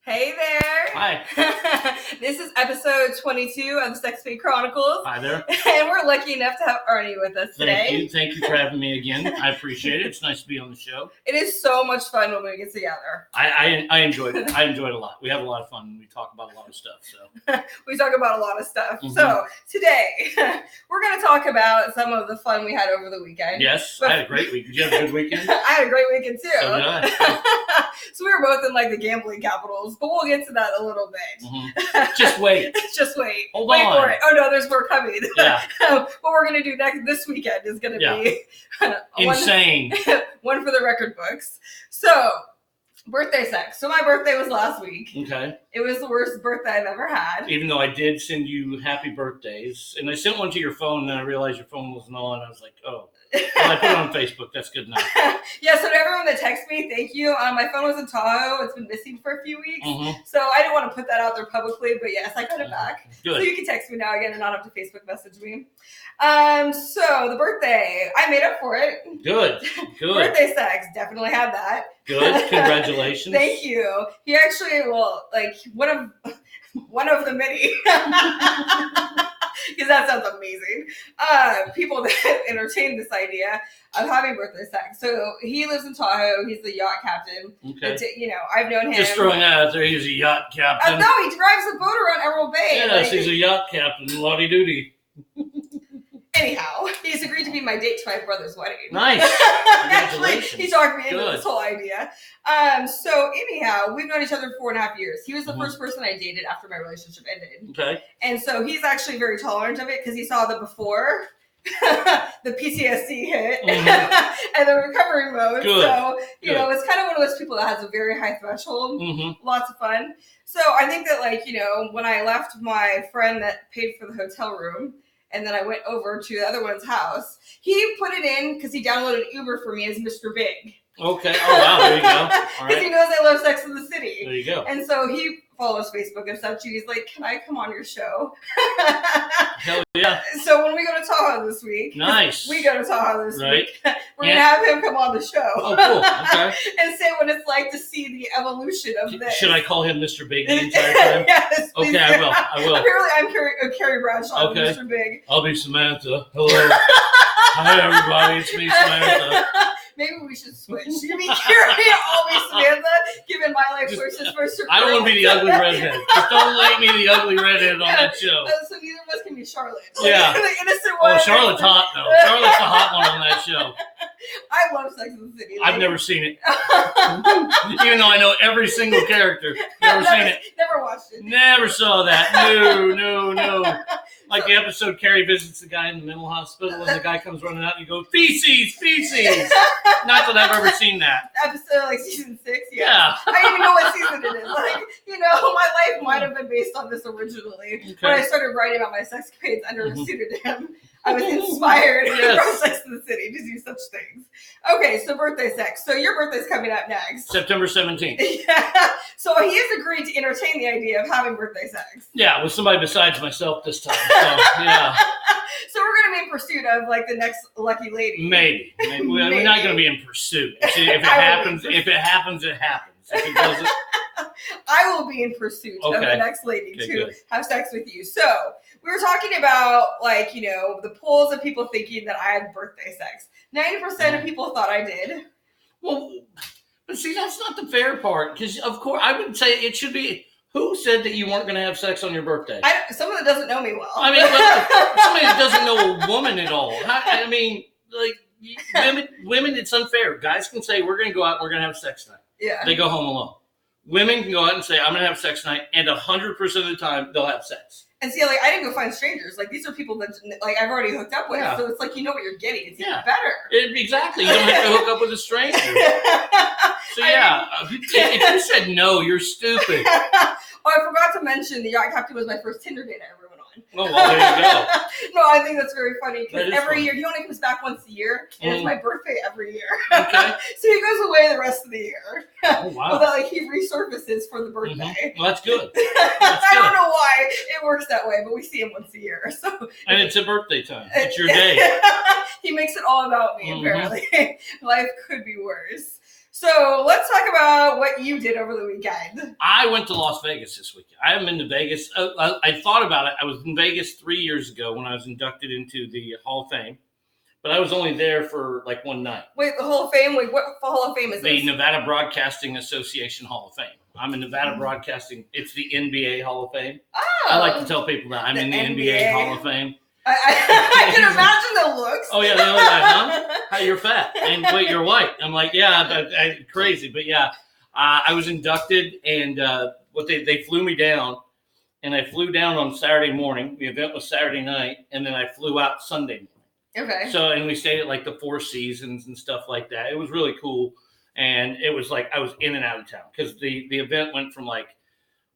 Hey there. Hi. This is episode 22 of the Sexcapade Chronicles. Hi there. And we're lucky enough to have Arnie with us today. Thank you for having me again. I appreciate it. It's nice to be on the show. It is so much fun when we get together. I enjoyed it. I enjoyed it a lot. We have a lot of fun. We talk about a lot of stuff. So we talk about a lot of stuff. Mm-hmm. So today we're going to talk about some of the fun we had over the weekend. Yes, I had a great week. Did you have a good weekend? I had a great weekend too. So did I. So we were both in like the gambling capitals, but we'll get to that a little bit. Mm-hmm. Just wait. Just wait. Hold wait on. for it. Oh no, there's more coming. Yeah. What we're gonna do this weekend is gonna be insane. one for the record books. So, birthday sex. So my birthday was last week. Okay. It was the worst birthday I've ever had. Even though I did send you happy birthdays, and I sent one to your phone, and then I realized your phone wasn't on. I was like, oh. Well, I put it on Facebook. That's good enough. Yeah, so to everyone that texted me, thank you. My phone was in Tahoe. It's been missing for a few weeks. Mm-hmm. So I didn't want to put that out there publicly, but yes, I got it back. Good. So you can text me now again and not have to Facebook message me. So the birthday, I made up for it. Good. Birthday sex, definitely had that. Good. Congratulations. Thank you. He actually, one of the many. Because that sounds amazing. People that entertained this idea of having birthday sex. So he lives in Tahoe. He's the yacht captain. Okay. I've known him. Just throwing that out there. He's a yacht captain. No, he drives a boat around Emerald Bay. Yes, he's a yacht captain. Lottie doody. Anyhow, he's agreed to be my date to my brother's wedding. Nice. Actually, he talked me into Good. this whole idea. So anyhow, we've known each other for 4.5 years. He was the first person I dated after my relationship ended. Okay. And so he's actually very tolerant of it because he saw the before, the PTSD hit, and the recovery mode. Good. So, it's kind of one of those people that has a very high threshold. Mm-hmm. Lots of fun. So I think that, when I left my friend that paid for the hotel room, and then I went over to the other one's house, he put it in because he downloaded Uber for me as Mr. Big. Okay. Oh, wow. There you go. All Because right. he knows I love Sex in the City. There you go. And so he follows Facebook and such. He's like, can I come on your show? Hell yeah. So when we go to Tahoe this week. Nice. We go to Tahoe this Right. week. We're going to have him come on the show. Oh, cool. Okay. And say what it's like to see the evolution of this. Should I call him Mr. Big the entire time? Yes. Please. Okay, I will. Apparently I'm Carrie Bradshaw, Okay. Mr. Big. I'll be Samantha. Hello. Hi, everybody. It's me, Samantha. Maybe we should switch. You mean Carrie, I'll be Samantha, giving my life choices first. I don't want to be the ugly redhead. Just don't make me the ugly redhead on that show. So neither of us can be Charlotte. Yeah. The innocent one. Oh, Charlotte's hot, though. Charlotte's the hot one on that show. I love Sex in the City. I've never seen it. Even though I know every single character. Never seen it. Never watched it. Never saw that. No. Like the episode Carrie visits the guy in the mental hospital and the guy comes running out and you go, feces. Not that I've ever seen that. Episode season 6, Yeah. I don't even know what season it is. My life might have been based on this originally. Okay. When I started writing about my sexcapades under a pseudonym, I was inspired from Sex in the City to do such things. Okay, so birthday sex. So your birthday's coming up next. September 17th. Yeah. So he has agreed to entertain the idea of having birthday sex. Yeah, with somebody besides myself this time. So, yeah. So we're going to be in pursuit of the next lucky lady. Maybe. We're not going to be in pursuit. See, if it happens, it happens. If it doesn't. I will be in pursuit of the next lady to have sex with you. So we were talking about the polls of people thinking that I had birthday sex. 90% of people thought I did. Well, but see, that's not the fair part. Because, of course, I would say it should be, who said that you weren't going to have sex on your birthday? Someone that doesn't know me well. I mean, somebody that doesn't know a woman at all. Women, it's unfair. Guys can say, we're going to go out and we're going to have sex tonight. Yeah. They go home alone. Women can go out and say, I'm going to have sex tonight, and 100% of the time, they'll have sex. And see, I didn't go find strangers. These are people that, I've already hooked up with. Yeah. So it's what you're getting. It's even better. Exactly. You don't have to hook up with a stranger. So, if you said no, you're stupid. Oh, I forgot to mention the yacht captain was my first Tinder date I ever went on. Oh, well, there you go. No, I think that's very funny because every year, he only comes back once a year, and it's my birthday every year. Okay. So he goes away the rest of the year. Oh, wow. But he resurfaces for the birthday. Well, that's good. I don't know why it works that way, but we see him once a year. So and it's a birthday time. It's your day. He makes it all about me, apparently. Life could be worse. So let's talk talk about what you did over the weekend. I went to Las Vegas this weekend. I haven't been to Vegas. I thought about it. I was in Vegas 3 years ago when I was inducted into the Hall of Fame, but I was only there for like one night. Wait, the Hall of Fame? Wait, what Hall of Fame is this? The Nevada Broadcasting Association Hall of Fame. I'm in Nevada Broadcasting. It's the NBA Hall of Fame. Oh. I like to tell people that I'm in the NBA Hall of Fame. I can imagine the looks. Oh, yeah, they're like, huh? How, you're fat. And wait, you're white. I'm like, yeah, crazy. But yeah, I was inducted, and they flew me down, and I flew down on Saturday morning. The event was Saturday night, and then I flew out Sunday morning. Okay. So, and we stayed at like the Four Seasons and stuff like that. It was really cool. And it was like I was in and out of town because the event went from like,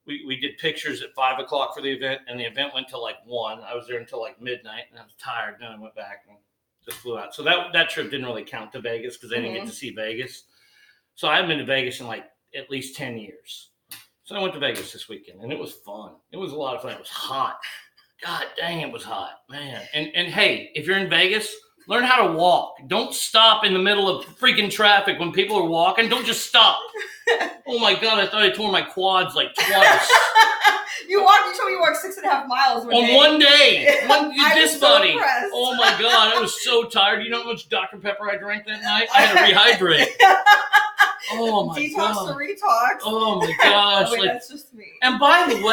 we did pictures at 5 o'clock for the event, and the event went till like 1. I was there until like midnight, and I was tired. Then I went back and just flew out. So that trip didn't really count to Vegas because I didn't get to see Vegas. So I haven't been to Vegas in like at least 10 years. So I went to Vegas this weekend, and it was fun. It was a lot of fun. It was hot. God dang, it was hot, man. And hey, if you're in Vegas, learn how to walk. Don't stop in the middle of freaking traffic when people are walking. Don't just stop. Oh my God, I thought I tore my quads like twice. You told me you walked 6.5 miles. On one day. This body. So oh my God, I was so tired. You know how much Dr. Pepper I drank that night? I had to rehydrate. Oh my Detox God. to retox. Oh my gosh. Wait, that's just me. And by the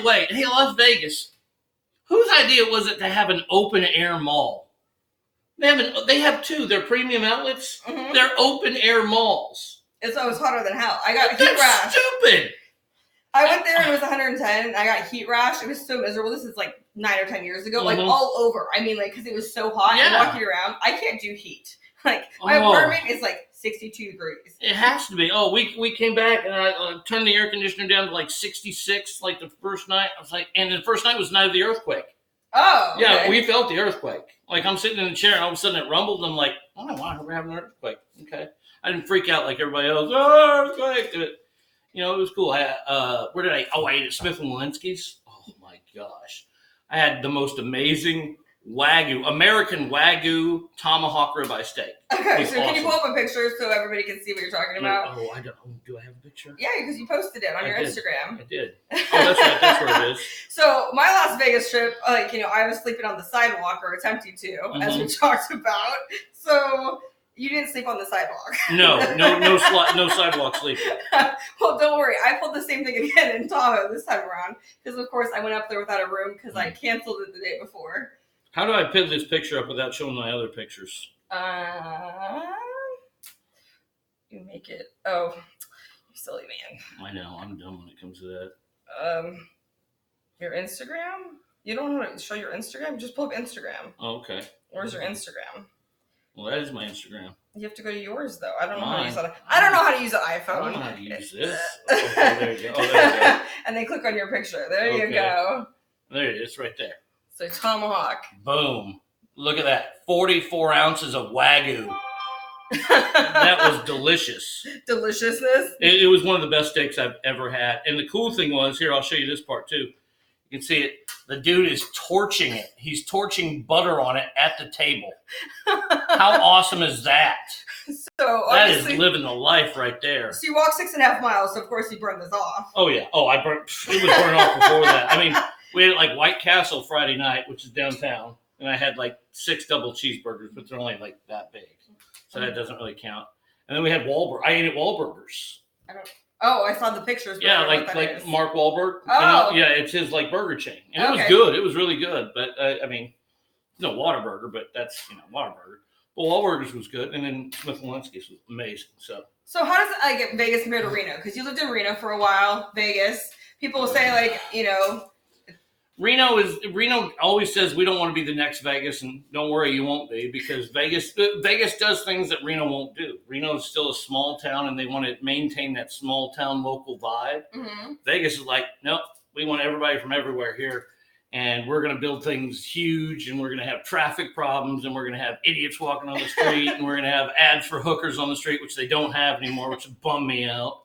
way, hey, Las Vegas, whose idea was it to have an open air mall? They have two. They're premium outlets. Mm-hmm. They're open air malls. It's always hotter than hell. I got heat rash. Stupid. I went there and it was 110. And I got heat rash. It was so miserable. This is like 9 or 10 years ago. Like all over. I mean, like because it was so hot and walking around. I can't do heat. Like my apartment is like 62 degrees. It has to be. Oh, we came back and I turned the air conditioner down to like 66. Like the first night, I was like, and the first night was the night of the earthquake. Oh, okay. Yeah, we felt the earthquake. Like I'm sitting in the chair and all of a sudden it rumbled. And I'm like, oh wow, we're having an earthquake. Okay. I didn't freak out like everybody else. Oh, earthquake! You know, it was cool. Where did I? Oh, I ate at Smith & Wollensky's. Oh my gosh, I had the most amazing American Wagyu tomahawk ribeye steak. Okay, so can you pull up a picture so everybody can see what you're talking about? Oh, I don't. Do I have a picture? Yeah, because you posted it on your Instagram. I did. Oh, that's right. That's where it is. So my Las Vegas trip, I was sleeping on the sidewalk or attempting to, as we talked about. So. You didn't sleep on the sidewalk. No sidewalk sleeping. Well, don't worry. I pulled the same thing again in Tahoe this time around. Because, of course, I went up there without a room because I canceled it the day before. How do I pin this picture up without showing my other pictures? You make it. Oh, you silly man. I know. I'm dumb when it comes to that. Your Instagram? You don't want to show your Instagram? Just pull up Instagram. Oh, okay. Where's your Instagram? Well, that is my Instagram. You have to go to yours, though. I don't know how to use that. I don't know how to use an iPhone. I don't know how to use this. Okay, there you go. Oh, there you go. And then click on your picture. There you go. There it is, right there. So tomahawk. Boom. Look at that. 44 ounces of Wagyu. That was delicious. Deliciousness? It was one of the best steaks I've ever had. And the cool thing was, here, I'll show you this part, too. You can see it. The dude is torching it. He's torching butter on it at the table. How awesome is that? So that is living the life right there. So you walked 6.5 miles, so of course you burned this off. Oh, yeah. Oh, it was burning off before that. I mean, we had like White Castle Friday night, which is downtown, and I had like 6 double cheeseburgers, but they're only like that big. So that doesn't really count. And then we had Wahlburgers. I ate at Wahlburgers. I saw the pictures. Yeah, like Mark Wahlberg. Oh. Yeah, it's his like burger chain. And it was good. It was really good. But I mean, no Whataburger, but that's, Whataburger. But Wahlburgers was good. And then Smith & Wollensky's was amazing. So how does it get Vegas compared to Reno? Because you lived in Reno for a while, Vegas. People will say Reno always says we don't want to be the next Vegas, and don't worry, you won't be, because Vegas does things that Reno won't do. Reno is still a small town, and they want to maintain that small town local vibe. Mm-hmm. Vegas is like, nope, we want everybody from everywhere here, and we're going to build things huge, and we're going to have traffic problems, and we're going to have idiots walking on the street, and we're going to have ads for hookers on the street, which they don't have anymore, which bum me out.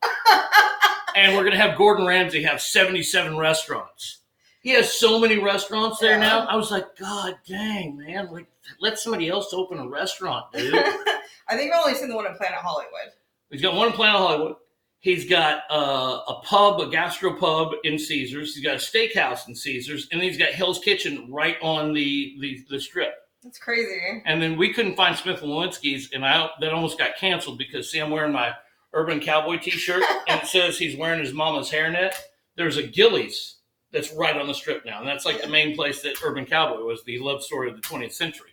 And we're going to have Gordon Ramsay have 77 restaurants. He has so many restaurants there now. I was like, God dang, man. Like, let somebody else open a restaurant, dude. I think I've only seen the one in Planet Hollywood. He's got one in Planet Hollywood. He's got a pub, a gastropub in Caesars. He's got a steakhouse in Caesars, and he's got Hell's Kitchen right on the strip. That's crazy. And then we couldn't find Smith & Lewinsky's, and that almost got canceled because, see, I'm wearing my Urban Cowboy t-shirt, and it says he's wearing his mama's hairnet. There's a Gillies that's right on the strip now, and that's like the main place that Urban Cowboy was, the love story of the 20th century.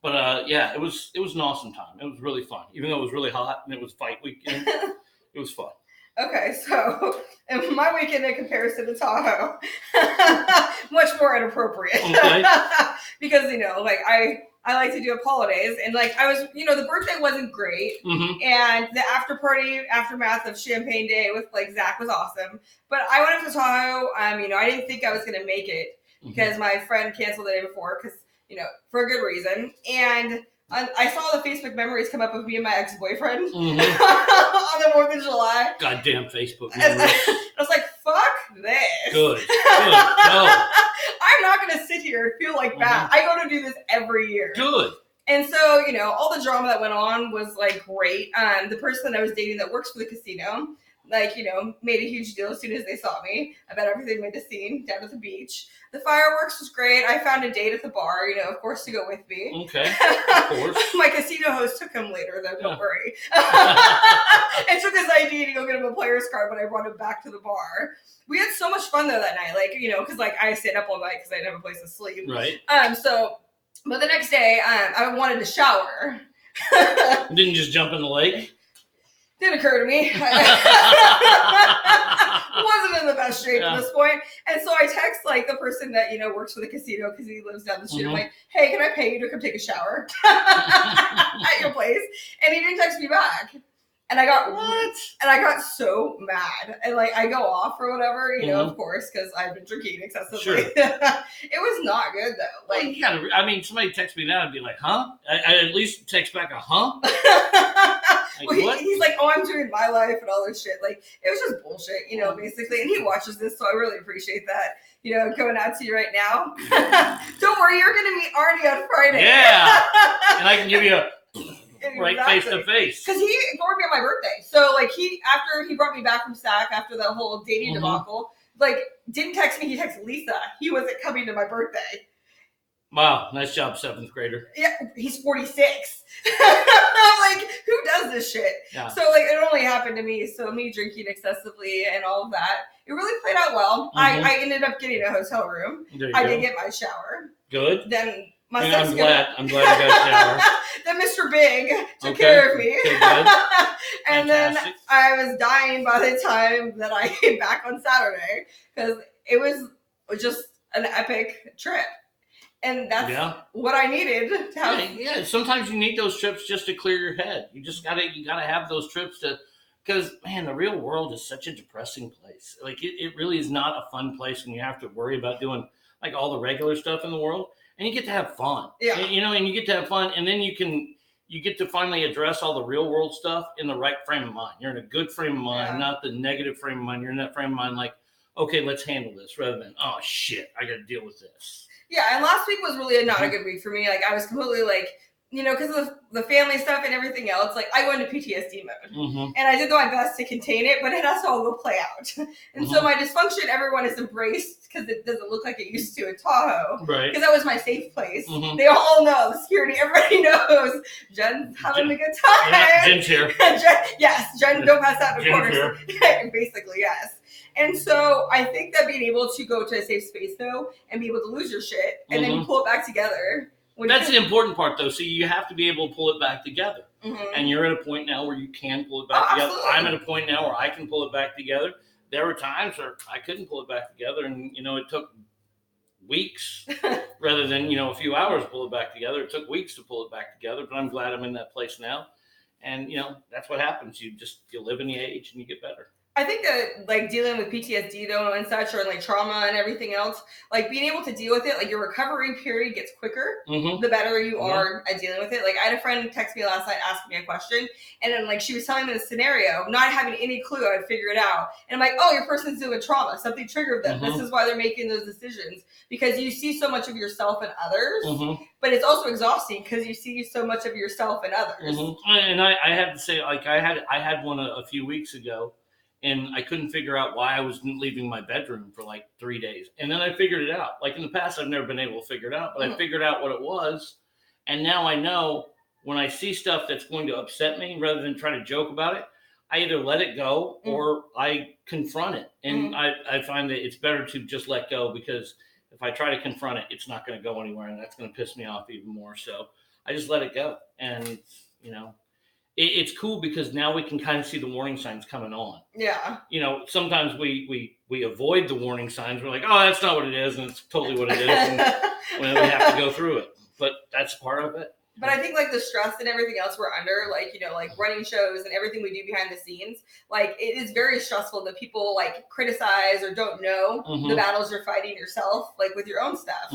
But yeah, it was an awesome time. It was really fun, even though it was really hot and it was fight weekend. It was fun. Okay, so in my weekend in comparison to Tahoe, much more inappropriate. Okay. Because, you know, like I like to do up holidays, and like I was, you know, the birthday wasn't great, and the aftermath of Champagne Day with like Zach was awesome. But I went up to Tahoe. You know, I didn't think I was gonna make it because my friend canceled the day before because, you know, for a good reason. And I saw the Facebook memories come up of me and my ex-boyfriend on the 4th of July. Goddamn Facebook memories. I was like, fuck this. Good. No. I'm not going to sit here and feel like that. I go to do this every year. Good. And so, you know, all the drama that went on was like great. The person I was dating that works for the casino, like, you know, made a huge deal as soon as they saw me about everything made a scene down at the beach. The fireworks was great. I found a date at the bar, you know, of course, to go with me. Okay, of course. My casino host took him later, though, don't worry. And took his ID to go get him a player's card, but I brought him back to the bar. We had so much fun, though, that night. Like, you know, because, like, I stayed up all night because I didn't have a place to sleep. Right. But the next day, I wanted to shower. Didn't just jump in the lake? Didn't occur to me. Wasn't in the best shape at this point. And so I text like the person that, you know, works for the casino because he lives down the street. I'm like, hey, can I pay you to come take a shower at your place? And he didn't text me back. And I got what? And I got so mad. And like I go off or whatever, you know, of course, because I've been drinking excessively. Sure. It was not good though. Like, well, you gotta, I mean, somebody text me now and be like, huh? I at least text back a huh? Like, well, he's like, oh, I'm doing my life and all this shit. Like, it was just bullshit, you know, basically. And he watches this, so I really appreciate that. You know, going out to you right now. Don't worry, you're going to meet Arnie on Friday. Yeah. And I can give you a right face to face. Because he informed me on my birthday. So, like, after he brought me back from SAC after the whole dating debacle, like, didn't text me. He texted Lisa. He wasn't coming to my birthday. Wow, nice job, 7th grader. Yeah, he's 46. I'm like, who does this shit? Yeah. So, like, it only happened to me. So, me drinking excessively and all of that, it really played out well. I ended up getting a hotel room. I did get my shower. Good. Then I'm glad you got a shower. Then Mr. Big took care of me. Okay, good. And then I was dying by the time that I came back on Saturday because it was just an epic trip. And that's what I needed to have. Yeah, sometimes you need those trips just to clear your head. You gotta have those trips because man, the real world is such a depressing place. Like it really is not a fun place when you have to worry about doing like all the regular stuff in the world, and you get to have fun. Yeah, and you get to have fun, and then you get to finally address all the real world stuff in the right frame of mind. You're in a good frame of mind, not the negative frame of mind. You're in that frame of mind like, okay, let's handle this, rather than, oh shit, I got to deal with this. Yeah, and last week was really not a good week for me. Like, I was completely like, you know, because of the family stuff and everything else, like, I went into PTSD mode. And I did my best to contain it, but it has to all go play out. And so my dysfunction, everyone has embraced because it doesn't look like it used to in Tahoe. Right. Because that was my safe place. They all know, the security, everybody knows. Jen's having a good time. Yeah, Jen's here. Jen, don't pass out in the corners. Basically, yes. And so I think that being able to go to a safe space, though, and be able to lose your shit, and then you pull it back together. That's the important part, though. So you have to be able to pull it back together. And you're at a point now where you can pull it back together. Absolutely. I'm at a point now where I can pull it back together. There were times where I couldn't pull it back together, and, you know, it took weeks rather than, you know, a few hours to pull it back together. It took weeks to pull it back together, but I'm glad I'm in that place now. And, you know, that's what happens. You live in the age and you get better. I think that like dealing with PTSD though and such, or like trauma and everything else, like being able to deal with it, like your recovery period gets quicker the better you are at dealing with it. Like I had a friend text me last night asking me a question, and then like she was telling me the scenario, not having any clue how to figure it out. And I'm like, oh, your person's dealing with trauma. Something triggered them. This is why they're making those decisions, because you see so much of yourself in others, but it's also exhausting because you see so much of yourself in others. And I have to say, like I had one a few weeks ago. And I couldn't figure out why I was leaving my bedroom for like 3 days. And then I figured it out. Like in the past, I've never been able to figure it out, but I figured out what it was. And now I know when I see stuff that's going to upset me, rather than try to joke about it, I either let it go or I confront it. And I find that it's better to just let go, because if I try to confront it, it's not going to go anywhere. And that's going to piss me off even more. So I just let it go. And, you know, it's cool because now we can kind of see the warning signs coming on. Yeah. You know, sometimes we avoid the warning signs. We're like, oh, that's not what it is. And it's totally what it is. And we have to go through it. But that's part of it. But I think like the stress and everything else we're under, like, you know, like running shows and everything we do behind the scenes, like it is very stressful that people like criticize or don't know the battles you're fighting yourself, like with your own stuff.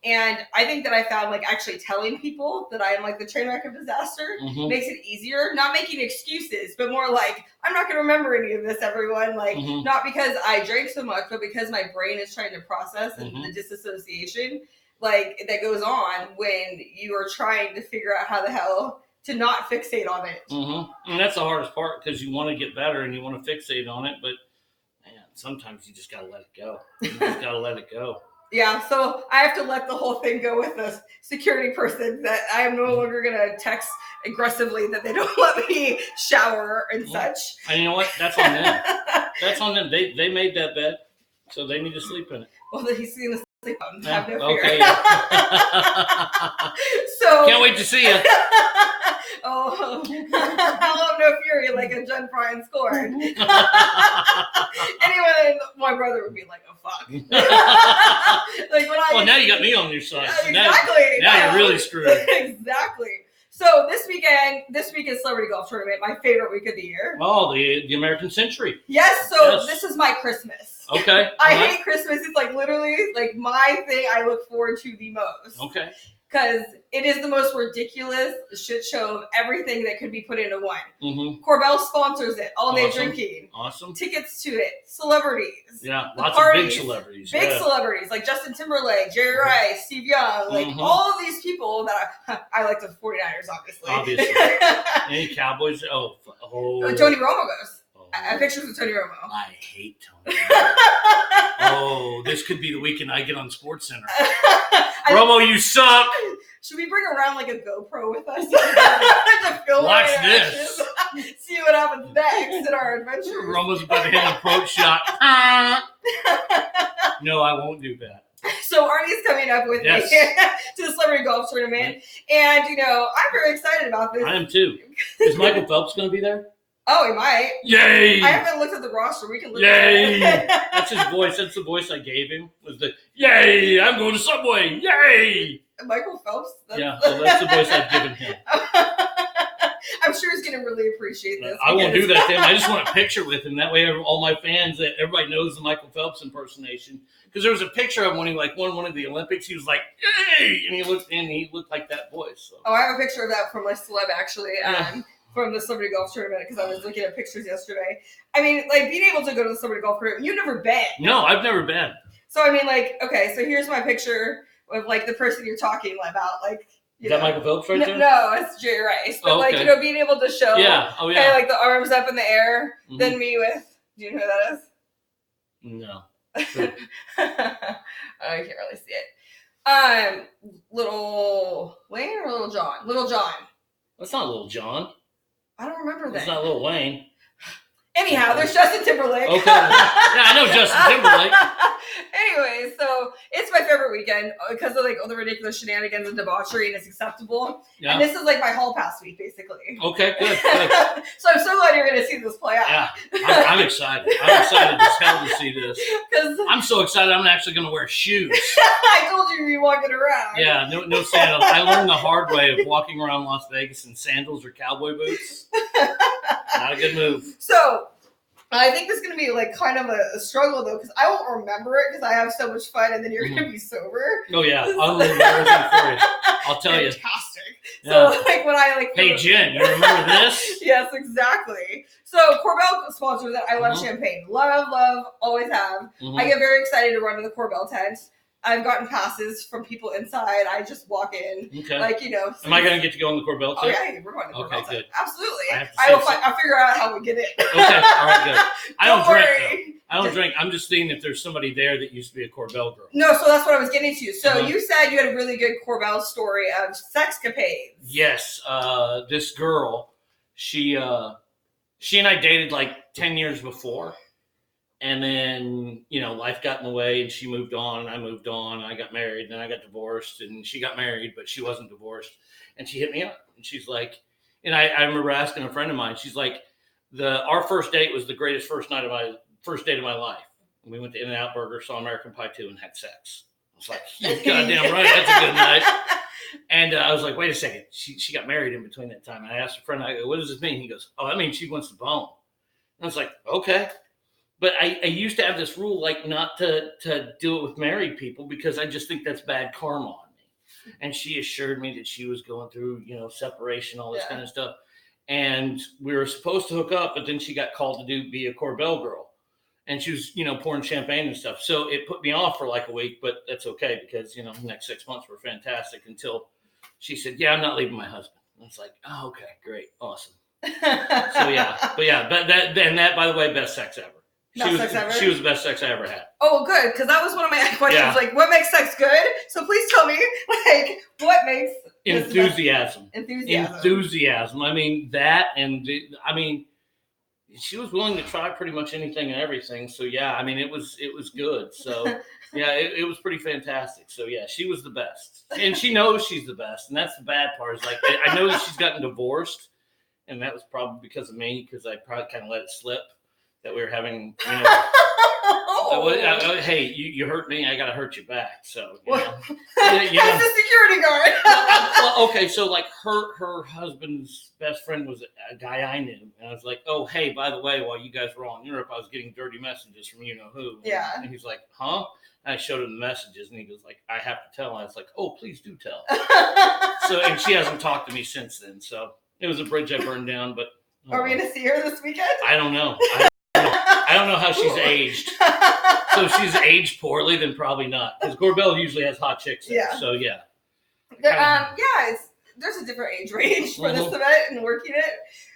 And I think that I found like actually telling people that I am like the train wreck of disaster makes it easier, not making excuses, but more like, I'm not going to remember any of this, everyone. Like not because I drank so much, but because my brain is trying to process and the disassociation like that goes on when you are trying to figure out how the hell to not fixate on it. And that's the hardest part, because you want to get better and you want to fixate on it, but man, sometimes you just got to let it go. You just got to let it go. Yeah, so I have to let the whole thing go with the security person that I am no longer going to text aggressively that they don't let me shower and such. And you know what? That's on them. That's on them. They made that bed, so they need to sleep in it. Well, he's seen the have no fear. Okay. So can't wait to see you. Oh, I'll have no fury like a Jen Bryan score. Anyone, my brother would be like, "Oh fuck!" Like when well, now you got me on your side. Exactly. Now you're really screwed. Exactly. So this week is Celebrity Golf Tournament, my favorite week of the year. Oh, the American Century. Yes. So This is my Christmas. Okay. I hate Christmas. It's like literally like my thing I look forward to the most. Okay. Because it is the most ridiculous shit show of everything that could be put into one. Corbell sponsors it. All day drinking. Awesome. Tickets to it. Celebrities. Yeah, lots of big celebrities. Big celebrities like Justin Timberlake, Jerry Rice, Steve Young, like all of these people that I like the 49ers, obviously. Any Cowboys? Oh. Tony Romo goes. I have pictures of Tony Romo. I hate Tony Romo. This could be the weekend I get on SportsCenter. Romo, you suck. Should we bring around like a GoPro with us to film Watch this. See what happens next in our adventure. Romo's about to hit an approach shot. No, I won't do that. So Arnie's coming up with me to the Celebrity Golf Tournament. And, you know, I'm very excited about this. I am too. Is Michael Phelps going to be there? Oh, he might. Yay! I haven't looked at the roster. We can look at it. That's his voice. That's the voice I gave him. Was the yay! I'm going to Subway. Yay! Michael Phelps. Yeah, so that's the voice I've given him. I'm sure he's going to really appreciate this. I won't do that to him. I just want a picture with him. That way, all my fans, everybody knows the Michael Phelps impersonation. Because there was a picture of when he won one of the Olympics. He was like, "Yay!" and he looked like that voice. So. Oh, I have a picture of that from my celeb actually. From the Celebrity Golf Tournament, because I was looking at pictures yesterday. I mean, like, being able to go to the Celebrity Golf Tournament, you've never been. No, I've never been. So, I mean, like, okay, so here's my picture of, like, the person you're talking about, like, is that Michael Phelps right there? No, it's Jerry Rice. But, like, you know, being able to show, kind of like the arms up in the air, then me with, do you know who that is? No. I can't really see it. Little Wayne or Little John? Little John. That's not Little John. I don't remember that. It's not Lil Wayne. Anyhow, there's Justin Timberlake. Okay. Yeah, I know Justin Timberlake. Anyway, so it's my favorite weekend because of like all the ridiculous shenanigans and debauchery, and it's acceptable. Yeah. And this is like my whole past week, basically. Okay, good. So I'm so glad you're going to see this play out. Yeah, I'm excited. I'm excited as hell to see this. I'm so excited I'm actually going to wear shoes. I told you you'd be walking around. Yeah, no sandals. I learned the hard way of walking around Las Vegas in sandals or cowboy boots. Not a good move. So, I think this is going to be like kind of a struggle though, because I won't remember it because I have so much fun, and then you're going to be sober. Oh yeah, I'll remember everything for you. I'll tell you. Fantastic. Yeah. So like when I like, hey Jen, you remember this? Yes, exactly. So Corbell sponsors it. I love champagne. Love, always have. I get very excited to run to the Corbell tent. I've gotten passes from people inside. I just walk in. Okay. Like, Am I going to get to go on the Corbell tent? Oh, yeah, we're going to the Corbell tent. Good. Absolutely. I'll figure out how we get in. Okay, all right, good. I don't drink, though. I don't drink. I'm just seeing if there's somebody there that used to be a Corbell girl. No, so that's what I was getting to. So you said you had a really good Corbell story of sexcapades. Yes. This girl, she and I dated like 10 years before. And then, life got in the way and she moved on and I moved on and I got married and then I got divorced and she got married, but she wasn't divorced. And she hit me up and she's like, and I remember asking a friend of mine, she's like, our first date was the greatest first date of my life. And we went to In-N-Out Burger, saw American Pie 2 and had sex. I was like, you're goddamn right. That's a good night. And I was like, wait a second. She got married in between that time. And I asked a friend, I go, what does this mean? He goes, oh, that means she wants to bone. And I was like, okay. But I used to have this rule, like not to do it with married people because I just think that's bad karma on me. And she assured me that she was going through, separation, all this kind of stuff. And we were supposed to hook up, but then she got called to be a Corbell girl. And she was, pouring champagne and stuff. So it put me off for like a week, but that's okay because, the next 6 months were fantastic until she said, yeah, I'm not leaving my husband. And I was like, oh, okay, great, awesome. But that, by the way, best sex ever. She was the best sex I ever had. Oh, good, because that was one of my questions. Yeah. Like, what makes sex good? So please tell me, like, what makes enthusiasm? Enthusiasm. I mean that, and she was willing to try pretty much anything and everything. So yeah, I mean it was good. So yeah, it was pretty fantastic. So yeah, she was the best, and she knows she's the best, and that's the bad part. Is like I know that she's gotten divorced, and that was probably because of me, because I probably kind of let it slip. That we were having, hey, you hurt me, I gotta hurt you back. So, As a security guard. Okay, so like her husband's best friend was a guy I knew, and I was like, oh, hey, by the way, while you guys were all in Europe, I was getting dirty messages from you know who. Yeah. And he's like, huh? And I showed him the messages, and he goes like, I have to tell. And I was like, oh, please do tell. And she hasn't talked to me since then. So it was a bridge I burned down, but. Are we gonna see her this weekend? I don't know. I don't know how she's aged. So if she's aged poorly, then probably not. Because Corbell usually has hot chicks there. Yeah. So yeah. There's a different age range for this event and working it.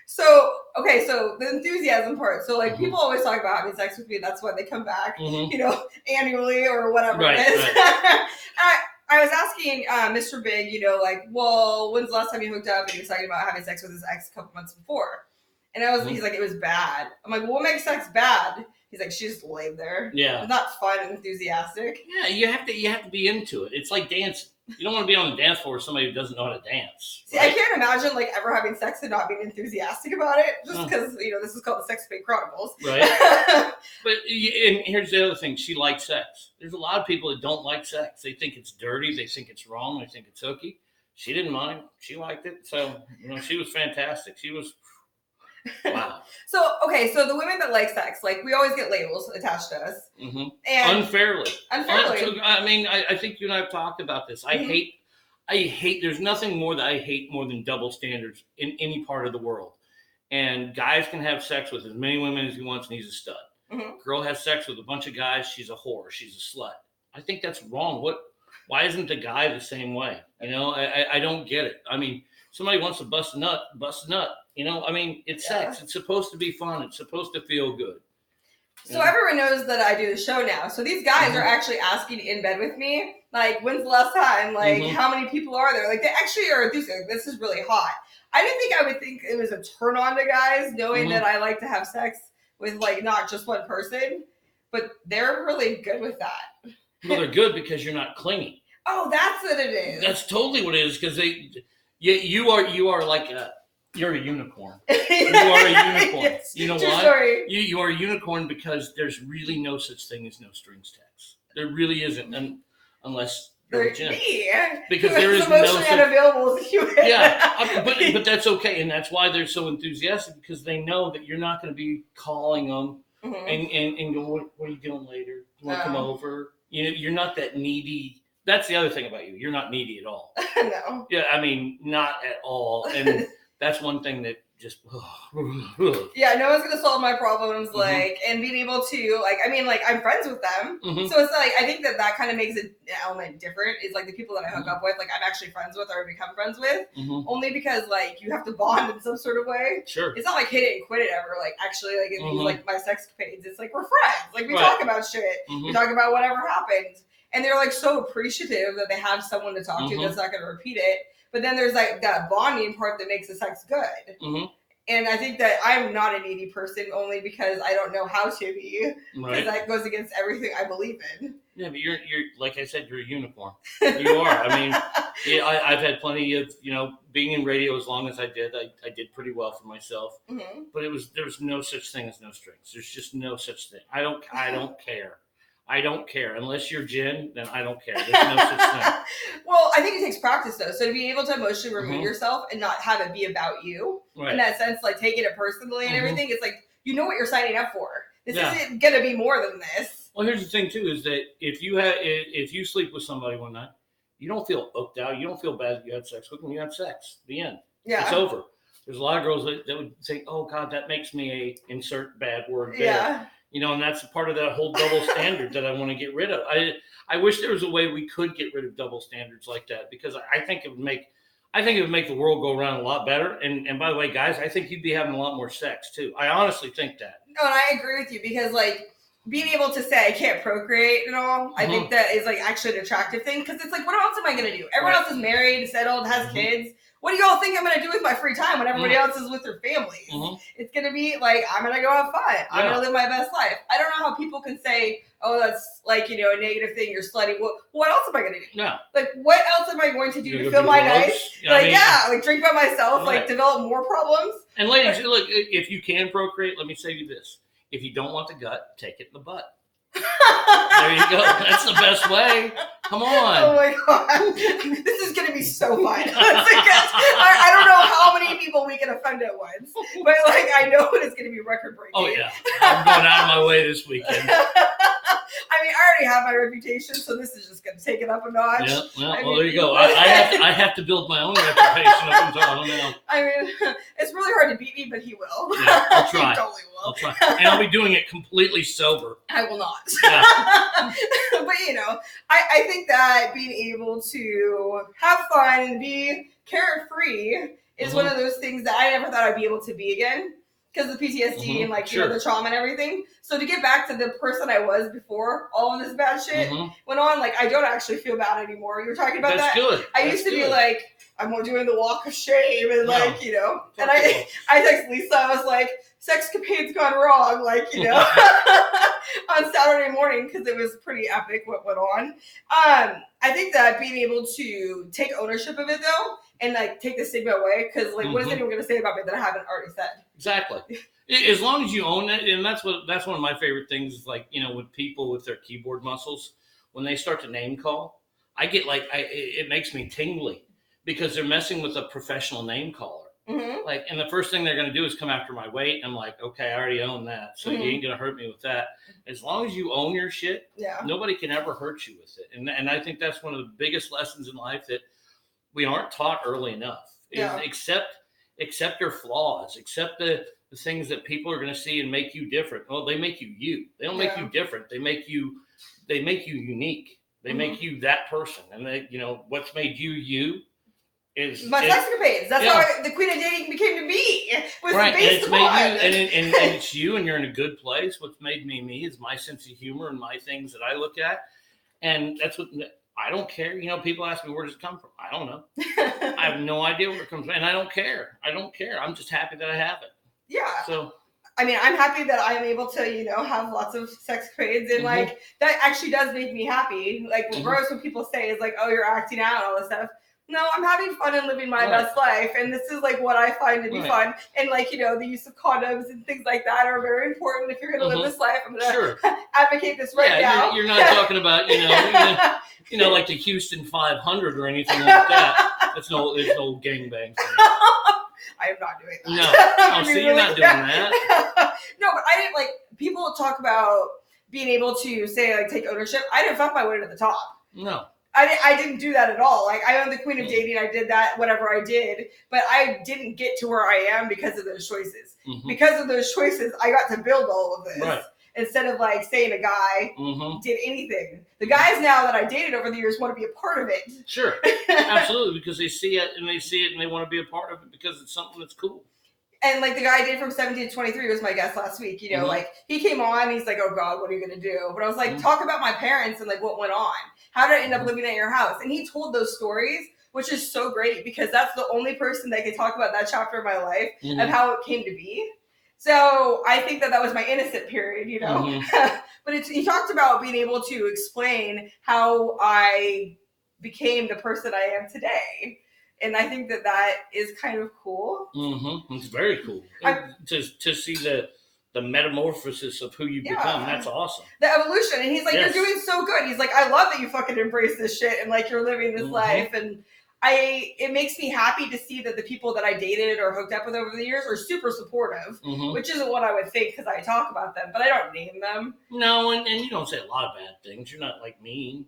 So so the enthusiasm part. So like people always talk about having sex with me. That's why they come back, annually or whatever it is. Right. I was asking Mr. Big, well, when's the last time you hooked up? And he was talking about having sex with his ex a couple months before. And he's like, it was bad. I'm like, well, what makes sex bad? He's like, she just laid there. Yeah. It's not fun and enthusiastic. Yeah, you have to be into it. It's like dancing. You don't want to be on the dance floor with somebody who doesn't know how to dance. See, right? I can't imagine like ever having sex and not being enthusiastic about it. Just because, this is called the Sexcapade Chronicles. Right. And here's the other thing. She likes sex. There's a lot of people that don't like sex. They think it's dirty. They think it's wrong. They think it's hooky. She didn't mind. She liked it. So, she was fantastic. She was... Wow. So the women that like sex, like we always get labels attached to us. Mm-hmm. And unfairly. I mean, I think you and I have talked about this. I hate, there's nothing more that I hate more than double standards in any part of the world. And guys can have sex with as many women as he wants and he's a stud. Mm-hmm. Girl has sex with a bunch of guys, she's a whore, she's a slut. I think that's wrong. Why isn't the guy the same way? I don't get it. I mean, somebody wants to bust a nut. It's sex. It's supposed to be fun. It's supposed to feel good. So everyone knows that I do the show now. So these guys are actually asking in bed with me, like, when's the last time? Like, how many people are there? Like, they actually are enthusiastic. This is really hot. I didn't think I would think it was a turn on to guys, knowing that I like to have sex with, like, not just one person. But they're really good with that. Well, they're good because you're not clingy. Oh, that's what it is. That's totally what it is, because you are like you're a unicorn. You are a unicorn. Yes, you know why? Story. You are a unicorn because there's really no such thing as no strings attached. There really isn't, unless you're a gym. Because there is emotionally unavailable as a human. Yeah, but that's okay, and that's why they're so enthusiastic, because they know that you're not going to be calling them and go, what are you doing later? You want to come over? You're not that needy. That's the other thing about you. You're not needy at all. No. Yeah, I mean, not at all. And that's one thing that just yeah, no one's gonna solve my problems, like, and being able to, like, I mean, like, I'm friends with them, so it's like, I think that kind of makes an element different, is like the people that I hook up with, like, I'm actually friends with or become friends with, only because, like, you have to bond in some sort of way. Sure. It's not like hit it and quit it ever, like, actually, like, in these, like, my sexcapades, it's like, we're friends, like, we talk about shit, we talk about whatever happened, and they're, like, so appreciative that they have someone to talk to that's not gonna repeat it. But then there's, like, that bonding part that makes the sex good. And I think that I'm not a needy person only because I don't know how to be. Because that goes against everything I believe in. Yeah, but you're like I said, you're a unicorn. You are. I mean, I've had plenty of, being in radio as long as I did. I did pretty well for myself. But there's no such thing as no strings. There's just no such thing. I don't care. I don't care. Unless you're Jen, then I don't care. There's no such thing. Well, I think it takes practice, though. So to be able to emotionally remove yourself and not have it be about you, in that sense, like taking it personally and everything, it's like, you know what you're signing up for. This isn't going to be more than this. Well, here's the thing, too, is that if you sleep with somebody one night, you don't feel hooked out. You don't feel bad that you had sex with them. You had sex. The end. Yeah. It's over. There's a lot of girls that would think, oh, God, that makes me a insert bad word there. Yeah. And that's a part of that whole double standard that I want to get rid of. I wish there was a way we could get rid of double standards like that, because I think it would make the world go around a lot better. And by the way, guys, I think you'd be having a lot more sex too. I honestly think that. No, and I agree with you, because like being able to say I can't procreate and all, I think that is like actually an attractive thing, because it's like, what else am I going to do? Everyone else is married, settled, has kids. What do y'all think I'm going to do with my free time when everybody else is with their families? It's going to be like, I'm going to go have fun. I'm going to live my best life. I don't know how people can say, oh, that's like, a negative thing. You're slutty. What else am I going to do? Yeah. Like, what else am I going to do to feel my nights? Like drink by myself, like develop more problems. And ladies, look, if you can procreate, let me say you this. If you don't want the gut, take it in the butt. There you go. That's the best way. Come on. Oh my God. This is going to be so fun. I don't know how many people we can offend at once, but like I know it's going to be record breaking. Oh yeah. I'm going out of my way this weekend. I mean, I already have my reputation, so this is just going to take it up a notch. Yeah, well, there you go. I have to build my own reputation up until I don't know. I mean, it's really hard to beat me, but he will. Yeah, I'll try. He totally will. I'll try. And I'll be doing it completely sober. I will not. Yeah. But, I think that being able to have fun and be carefree is one of those things that I never thought I'd be able to be again. Because of the PTSD and the trauma and everything. So to get back to the person I was before all of this bad shit went on, like I don't actually feel bad anymore. You were talking about that. Good. I used to be like, I'm doing the walk of shame and like, and I text Lisa, I was like, Sexcapade's gone wrong, like, on Saturday morning, because it was pretty epic what went on. I think that being able to take ownership of it though, and like take the stigma away, because like what is anyone going to say about me that I haven't already said? Exactly. As long as you own it, and that's one of my favorite things is like, with people with their keyboard muscles, when they start to name call, I get like, it makes me tingly, because they're messing with a professional name caller. Like, and the first thing they're going to do is come after my weight. I'm like, okay, I already own that. So you ain't going to hurt me with that. As long as you own your shit, nobody can ever hurt you with it. And I think that's one of the biggest lessons in life that we aren't taught early enough. Is accept your flaws, accept the things that people are going to see and make you different. Well, they make you you. They don't make you different. They make you unique. They make you that person. And they, what's made you is my sexcapades. That's how the queen of dating became to be. Was right, based and it's upon. made you, and it's you, and you're in a good place. What's made me me is my sense of humor and my things that I look at, and that's what I don't care. People ask me where does it come from. I don't know. I have no idea where it comes from, and I don't care. I'm just happy that I have it. Yeah. So. I mean, I'm happy that I'm able to, have lots of sexcapades, and like that actually does make me happy. Like regardless what people say is like, oh, you're acting out and all this stuff. No, I'm having fun and living my best life. And this is like what I find to be fun. And like, the use of condoms and things like that are very important if you're going to live this life. I'm going to advocate this now. You're not talking about, like the Houston 500 or anything like that. It's no gangbang thing. I am not doing that. No, so you're not doing that. No, but I didn't like, people talk about being able to say, like, take ownership. I didn't fuck my way to the top. No. I didn't do that at all. Like, I am the queen of dating. I did that, whatever I did. But I didn't get to where I am because of those choices. Mm-hmm. Because of those choices, I got to build all of this. Right. Instead of, like, saying a guy did anything. The guys now that I dated over the years want to be a part of it. Sure. Absolutely. Because they see it and they want to be a part of it because it's something that's cool. And, like, the guy I dated from 17 to 23 was my guest last week. You know, like, he came on, he's like, oh, God, what are you going to do? But I was like, talk about my parents and, like, what went on. How did I end up living at your house? And he told those stories, which is so great because that's the only person that can talk about that chapter of my life of how it came to be. So I think that was my innocent period, you know. But he talked about being able to explain how I became the person I am today. And I think that is kind of cool. It's very cool. To see the metamorphosis of who you become. That's awesome. The evolution. And he's like, you're doing so good. He's like, I love that you fucking embrace this shit and, like, you're living this life. And it makes me happy to see that the people that I dated or hooked up with over the years are super supportive, which isn't what I would think because I talk about them, but I don't name them. No, and you don't say a lot of bad things. You're not, like, mean.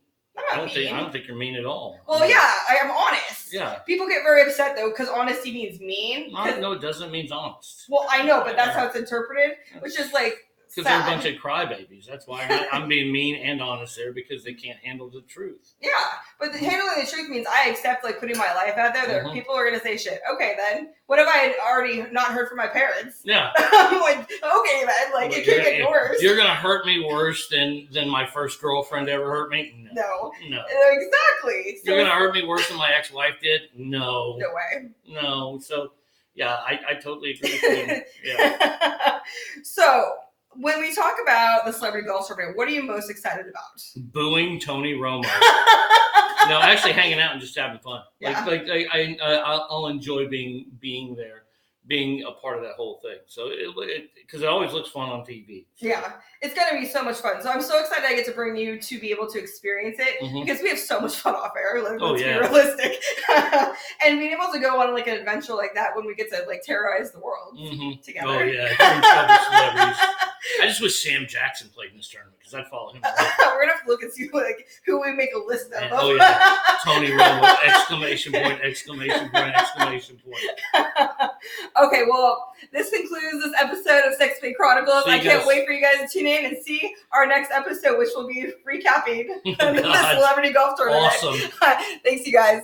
I don't think you're mean at all. Well, yeah, I am honest. Yeah. People get very upset though because honesty means mean. No, it doesn't mean honest. Well, I know, but that's how it's interpreted, which is like because they're a bunch of crybabies. That's why I'm being mean and honest there because they can't handle the truth. Yeah, but handling the truth means I accept, like, putting my life out there. That people are gonna say shit. Okay, then what if I had already not heard from my parents? Yeah, I'm like, okay, then, like, it could get worse. You're gonna hurt me worse than my first girlfriend ever hurt me. No, exactly. So, you're gonna hurt me worse than my ex-wife did. No way. No. So yeah, I totally agree with you. Yeah. So, when we talk about the Celebrity Golf Tournament, what are you most excited about? Booing Tony Romo. No, actually hanging out and just having fun. Yeah. I'll enjoy being there, being a part of that whole thing. So because it always looks fun on TV. Yeah, it's going to be so much fun. So I'm so excited I get to bring you to be able to experience it because we have so much fun off air. Let's be realistic. And being able to go on, like, an adventure like that when we get to, like, terrorize the world together. Oh yeah, celebrities. I just wish Sam Jackson played in this tournament because I'd follow him. We're gonna have to look and see, like, who we make a list of. Oh yeah, Tony Romo! Exclamation point! Exclamation point! Exclamation point! Okay, well, this concludes this episode of Sexcapade Chronicles. I can't wait for you guys to tune in and see our next episode, which will be recapping the Celebrity Golf Tournament. Awesome! Thanks, you guys.